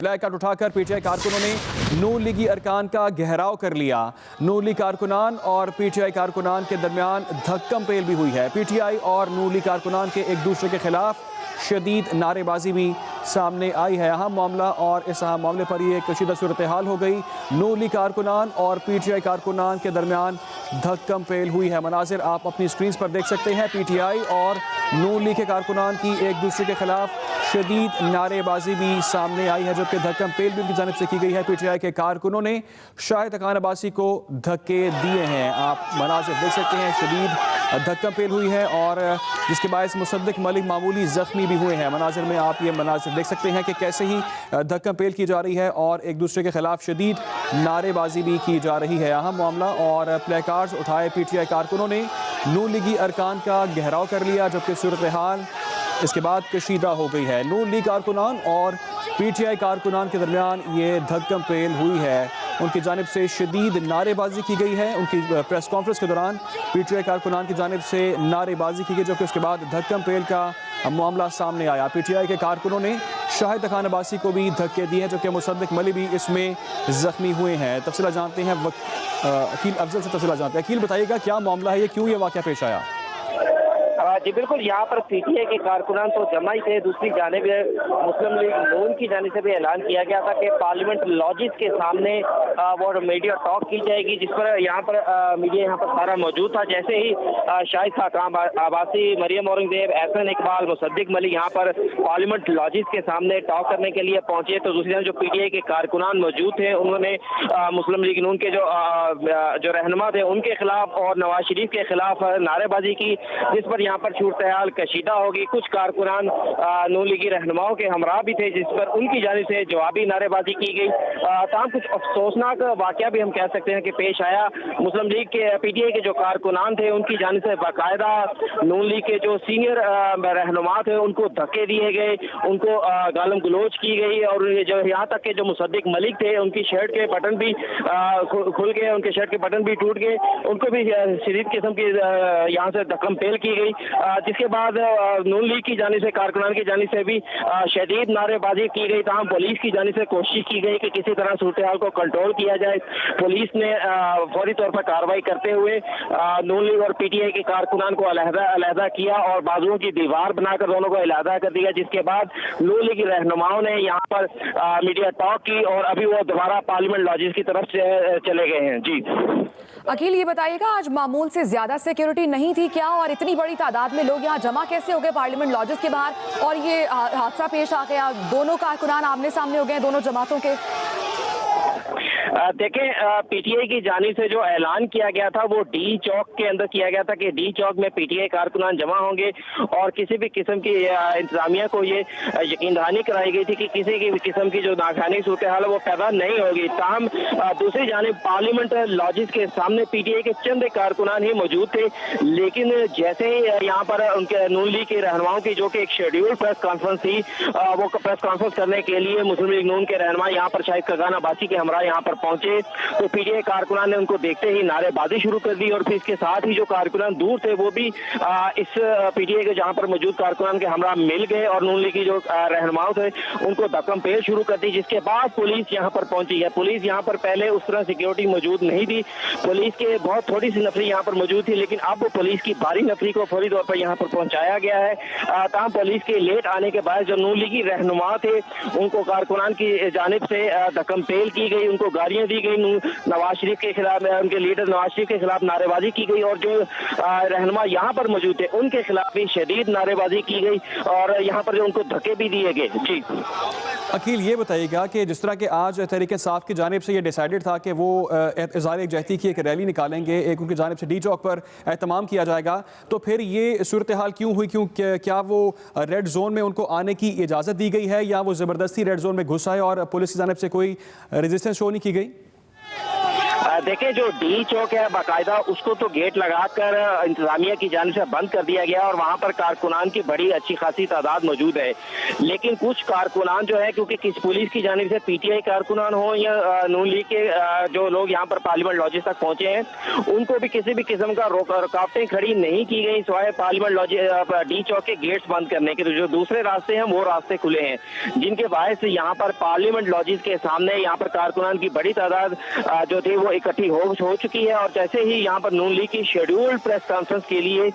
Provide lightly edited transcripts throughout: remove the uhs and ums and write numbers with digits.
Play card उठाकर PTI कारकुनों ने नून लीगी अरकान का घेराव कर लिया। नून लीग कारकुनान और पीटीआई कारकुनान के दरमियान धक्कम पेल भी हुई है। पीटीआई और नून लीग कारकुनान के एक दूसरे के खिलाफ शदीद नारेबाजी भी सामने आई है। अहम मामला और इस अहम मामले पर ये कशीदा सूरत हाल हो गई। नून लीग कारकुनान और पीटीआई कारकुनान के दरमियान धक्कम पेल हुई है। मनाजिर आप अपनी स्क्रीन पर देख सकते हैं। पीटीआई और नून लीग के कारकुनान की एक दूसरे के खिलाफ शदीद नारेबाजी भी सामने आई है, जबकि धक्कम पेल भी उनकी जानिब से की गई है। पीटीआई के कारकुनों ने शाहिद खान अब्बासी को धक्के दिए हैं। आप मनाजिर देख सकते हैं, शदीद धक्कम पेल हुई है और जिसके बायस मुसद्दिक मलिक मामूली जख्मी भी हुए हैं। मनाजिर में आप ये मनाजिर देख सकते हैं कि कैसे ही धक्कम पेल की जा रही है और एक दूसरे के खिलाफ शदीद नारेबाजी भी की जा रही है। अहम मामला और प्ले कार्ड्स उठाए पीटीआई कारकुनों ने नून लीगी अरकान का घेराव कर लिया, जबकि सूरत हाल इसके बाद कशीदा हो गई है। नून लीग कारकुनान और पीटीआई कारकुनान के दरमियान ये धक्कम पेल हुई है। उनकी जानिब से शदीद नारेबाजी की गई है। उनकी प्रेस कॉन्फ्रेंस के दौरान पीटीआई कारकुनान की जानिब से नारेबाजी की गई, जबकि उसके बाद धक्कम पेल का मामला सामने आया। पीटीआई के कारकुनों ने शाहिद खान अब्बासी को भी धक्के दिए हैं, जबकि मुसद्दिक मलिक भी इसमें जख्मी हुए हैं। तफसीला जानते हैं अकील अफजल से। तफसीला जानते हैं। अकील, बताइएगा क्या मामला है, ये क्यों ये वाक़या पेश आया? जी बिल्कुल, यहाँ पर पीटीआई के कारकुनान तो जमा ही थे। दूसरी जानिब मुस्लिम लीग नून की जानिब से भी ऐलान किया गया था कि पार्लियामेंट लॉजिस के सामने वो मीडिया टॉक की जाएगी, जिस पर यहाँ पर मीडिया यहाँ पर सारा मौजूद था। जैसे ही शाहिद खान अब्बासी, मरियम औरंगजेब, एहसन इकबाल, मुसद्दिक मलिक यहाँ पर पार्लियामेंट लॉजिस के सामने टॉक करने के लिए पहुंचे, तो दूसरी जानिब जो पीटीआई के कारकुनान मौजूद थे उन्होंने मुस्लिम लीग नून के जो रहनुमा थे उनके खिलाफ और नवाज शरीफ के खिलाफ नारेबाजी की, जिस पर यहाँ पर सूरत हाल कशीदा होगी। कुछ कारकुनान नून लीगी रहनुमाओं के हमरा भी थे, जिस पर उनकी जानिब से जवाबी नारेबाजी की गई। तमाम कुछ अफसोसनाक वाकया भी हम कह सकते हैं कि पेश आया। मुस्लिम लीग के पीटीआई के जो कारकुनान थे उनकी जानिब से बाकायदा नून लीग के जो सीनियर रहनुमा थे उनको धक्के दिए गए, उनको गालम गलोच की गई और जो यहाँ तक के जो मुसद्दिक मलिक थे उनकी शर्ट के बटन भी खुल गए, उनके शर्ट के बटन भी टूट गए, उनको भी शदीद किस्म की यहाँ से धक्कम पेल की गई। जिसके बाद नून लीग की जानिब से, कारकुनान की जानिब से भी शदीद नारेबाजी की गई। तमाम पुलिस की जानिब से कोशिश की गई कि किसी तरह सूरत हाल को कंट्रोल किया जाए। पुलिस ने फौरी तौर पर कार्रवाई करते हुए नून लीग और पीटीआई के कारकुनान को अलहदा किया और बाजुओं की दीवार बनाकर दोनों को अलहदा कर दिया। जिसके बाद नून लीग की रहनुमाओं ने यहाँ पर मीडिया टॉक की और अभी वो दोबारा पार्लियामेंट लॉजिस की तरफ से चले गए हैं। जी अकील, ये बताइएगा, आज मामूल से ज्यादा सिक्योरिटी नहीं थी क्या, और इतनी बड़ी तादाद में लोग यहाँ जमा कैसे हो गए पार्लियामेंट लॉजिस के बाहर, और ये हादसा पेश आ गया? दोनों कारकुनान आमने सामने हो गए, दोनों जमातों के। देखें, पीटीआई की जानिब से जो ऐलान किया गया था वो डी चौक के अंदर किया गया था कि डी चौक में पीटीआई कारकुनान जमा होंगे और किसी भी किस्म की इंतजामिया को ये यकीन दहानी कराई गई थी कि किसी की भी किस्म की जो नाकानी सूरत हाल है वो पैदा नहीं होगी। ताहम दूसरी जानिब पार्लियामेंट लॉजिस के सामने पीटीआई के चंद कारकुनान ही मौजूद थे, लेकिन जैसे ही यहाँ पर उनके नून लीग के रहनुमाओं की जो कि एक शेड्यूल प्रेस कॉन्फ्रेंस थी, वो प्रेस कॉन्फ्रेंस करने के लिए मुस्लिम लीग नून के रहनुमा यहाँ पर शाहिद खान अब्बासी के हमरा यहाँ पर पहुंचे, तो पीटीआई कारकुनान ने उनको देखते ही नारेबाजी शुरू कर दी और फिर इसके साथ ही जो कारकुनान दूर थे वो भी इस पीटीआई के जहां पर मौजूद कारकुनान के हमरा मिल गए और नून लीग की जो रहनुमाओं थे उनको धक्कम पेल शुरू कर दी। जिसके बाद पुलिस यहां पर पहुंची है। पुलिस यहां पर पहले उस तरह सिक्योरिटी मौजूद नहीं थी, पुलिस के बहुत थोड़ी सी नफरी यहां पर मौजूद थी, लेकिन अब पुलिस की भारी नफरी को फौरी तौर पर यहां पर पहुंचाया गया है। तमाम पुलिस के लेट आने के बाद जो नून लीगी रहनुमा थे उनको कारकुनान की जानिब से धक्कम पेल की गई, उनको गालियां दी गई, नवाज शरीफ के खिलाफ, उनके लीडर नवाज शरीफ के खिलाफ नारेबाजी की गई और जो रहनुमा यहाँ पर मौजूद थे उनके खिलाफ भी शदीद नारेबाजी की गई और यहाँ पर जो उनको धक्के भी दिए गए। जी अकील, ये बताइएगा कि जिस तरह के आज तहरीक इंसाफ की जानिब से ये डिसाइडेड था कि वो इज़हार यकजहती की एक रैली निकालेंगे, एक उनकी जानिब से डी चौक पर एहतमाम किया जाएगा, तो फिर ये सूरत हाल क्यों हुई? क्या वो रेड जोन में उनको आने की इजाज़त दी गई है या वो ज़बरदस्ती रेड जोन में घुस आए और पुलिस की जानिब से कोई रेजिस्टेंस शो नहीं की गई? देखें जो डी चौक है बाकायदा उसको तो गेट लगाकर इंतजामिया की जानिब से बंद कर दिया गया और वहां पर कारकुनान की बड़ी अच्छी खासी तादाद मौजूद है। लेकिन कुछ कारकुनान जो है, क्योंकि किस पुलिस की जानिब से पीटीआई कारकुनान हो या नून लीग के जो लोग यहाँ पर पार्लियामेंट लॉजिस तक पहुंचे हैं, उनको भी किसी भी किस्म का रुकावटें खड़ी नहीं की गई सिवाय पार्लियामेंट लॉजिस डी चौक के गेट्स बंद करने के। तो जो दूसरे रास्ते हैं वो रास्ते खुले हैं, जिनके बायस यहाँ पर पार्लियामेंट लॉजिस के सामने यहाँ पर कारकुनान की बड़ी तादाद जो थी वो इकट्ठी हो चुकी है। और जैसे ही यहाँ पर नून लीग की शेड्यूल्ड प्रेस कॉन्फ्रेंस के लिए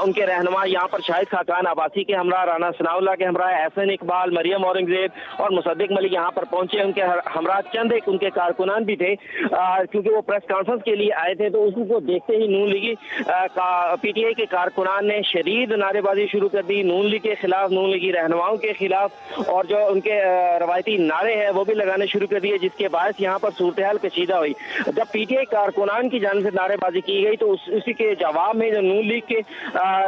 उनके रहनुमा यहाँ पर शाहिद खाकान अब्बासी के हमरा, राना सनाउल्लाह के हमरा, एहसन इकबाल, मरियम औरंगजेब और मुसद्दिक मलिक यहाँ पर पहुंचे। उनके हमरा चंद एक उनके कारकुनान भी थे, क्योंकि वो प्रेस कॉन्फ्रेंस के लिए आए थे। तो उसको देखते ही नून लीगी पीटीआई के कारकुनान ने शदीद नारेबाजी शुरू कर दी नून लीग के खिलाफ, नून लीगी रहनुमाओं के खिलाफ, और जो उनके रवायती नारे हैं वो भी लगाने शुरू कर दिए, जिसके बायस यहाँ पर सूरत हाल कशीदा हुई। जब पीटीआई कारकुनान की जानिब से नारेबाजी की गई तो उसी के जवाब में जो नून लीग के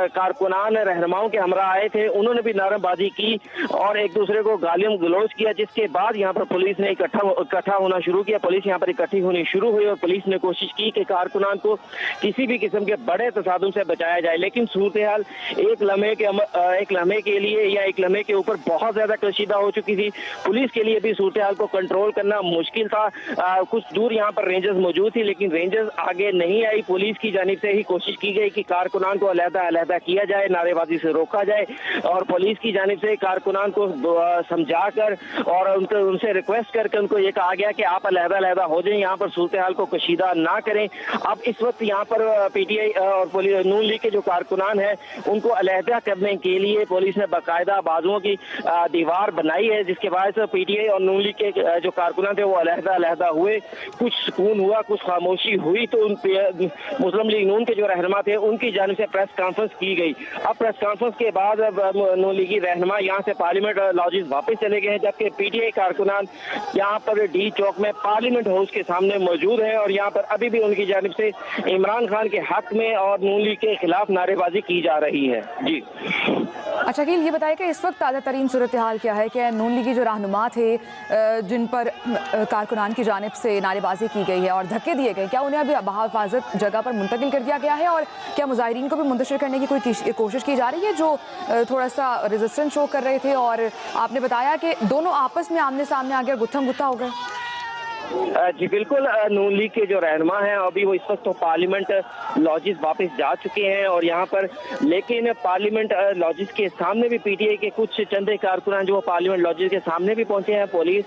कारकुनान रहनुमाओं के हमरा आए थे, उन्होंने भी नारेबाजी की और एक दूसरे को गालियां गलौज किया, जिसके बाद यहाँ पर पुलिस ने इकट्ठा होना शुरू किया। पुलिस यहाँ पर इकट्ठी होनी शुरू हुई और पुलिस ने कोशिश की कि कारकुनान को किसी भी किस्म के बड़े तसादुम से बचाया जाए। लेकिन सूरत हाल एक लम्हे के लिए या एक लम्हे के ऊपर बहुत ज्यादा कशीदा हो चुकी थी। पुलिस के लिए भी सूरत हाल को कंट्रोल करना मुश्किल था। कुछ दूर यहाँ पर रेंजर्स मौजूद थी, लेकिन रेंजर्स आगे नहीं आई। पुलिस की जानिब से ही कोशिश की गई कि कारकुनान को अलहदा किया जाए, नारेबाजी से रोका जाए, और पुलिस की जानिब से कारकुनान को समझाकर और उनसे रिक्वेस्ट करके उनको ये कहा गया कि आप अलहदा हो जाएं, यहाँ पर सूरत हाल को कशीदा ना करें। अब इस वक्त यहाँ पर पीटीआई और नून लीग के जो कारकुनान है उनको अलहदा करने के लिए पुलिस ने बाकायदा बाजुओं की दीवार बनाई है, जिसके बाद पीटीआई और नून लीग के जो कारकुनान थे वो अलहदा हुए। कुछ सुकून हुआ, कुछ खामोशी हुई, तो मुस्लिम लीग नून के जो रहनुमा थे उनकी जानिब से प्रेस कॉन्फ्रेंस की गई। अब प्रेस कॉन्फ्रेंस के बाद नून लीगी रहनुमा यहाँ से पार्लियामेंट लॉजिस वापस चले गए हैं, जबकि पीटीआई कारकुनान यहाँ पर डी चौक में पार्लियामेंट हाउस के सामने मौजूद है और यहाँ पर अभी भी उनकी जानिब से इमरान खान के हक में और नून लीग के खिलाफ नारेबाजी की जा रही है। जी अच्छा अकील, ये बताइए कि इस वक्त ताज़ा तरीन सूरत हाल क्या है? कि नून लीगी जो रहनुमा थे जिन पर कारकुनान की जानिब से नारेबाजी की गई है और धक्के दिए गए, क्या उन्हें अभी बहिफाजत जगह पर मुंतकिल कर दिया गया है? और क्या मुजाहिरीन को भी मुंतशिर करने की कोई कोशिश की जा रही है जो थोड़ा सा रेजिस्टेंस शो कर रहे थे? और आपने बताया कि दोनों आपस में आमने सामने आ गए, गुत्थम गुत्था हो गए। जी बिल्कुल, नून लीग के जो रहनुमा हैं अभी वो इस वक्त तो पार्लियामेंट लॉजिस वापस जा चुके हैं और यहाँ पर, लेकिन पार्लियामेंट लॉजिस के सामने भी पीटीआई के कुछ चंदे कारकुनान जो पार्लियामेंट लॉजिस के सामने भी पहुंचे हैं। पुलिस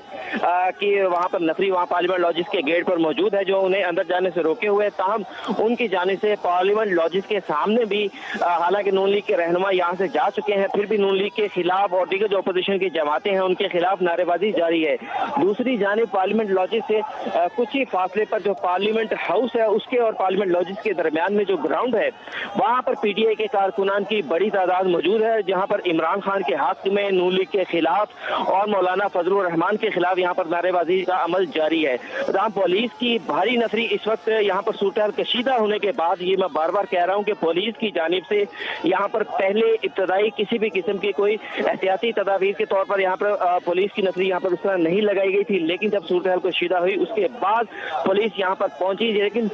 की वहाँ पर नफरी वहाँ पार्लियामेंट लॉजिस के गेट पर मौजूद है जो उन्हें अंदर जाने से रोके हुए। ताहम उनकी जाने से पार्लियामेंट लॉजिस के सामने भी हालांकि नून लीग के रहनुमा यहाँ से जा चुके हैं, फिर भी नून लीग के खिलाफ और दीगर जो अपोजिशन की जमातें हैं उनके खिलाफ नारेबाजी जारी है। दूसरी जानिब पार्लियामेंट लॉजिस से कुछ ही फासले पर जो पार्लियामेंट हाउस है उसके और पार्लियामेंट लॉजिस के दरमियान में जो ग्राउंड है वहां पर पीटीआई के कारकुनान की बड़ी तादाद मौजूद है, जहां पर इमरान खान के हक में, नून लीग के खिलाफ और मौलाना फजलुर रहमान के खिलाफ यहाँ पर नारेबाजी का अमल जारी है। जहां पुलिस की भारी नफरी इस वक्त यहाँ पर सूरत कशीदा होने के बाद, ये मैं बार बार कह रहा हूँ कि पुलिस की जानिब से यहाँ पर पहले इब्तदाई किसी भी किस्म की कोई एहतियाती तदाबीर के तौर पर यहाँ पर पुलिस की नफरी यहाँ पर उस तरह नहीं लगाई गई थी। लेकिन जब सूरत कशीदा हुई उसके बाद पुलिस यहाँ पर पहुंची। लेकिन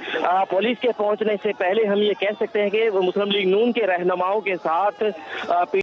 पुलिस के पहुंचने से पहले हम ये कह सकते हैं कि मुस्लिम लीग नून के रहनुमाओं के साथ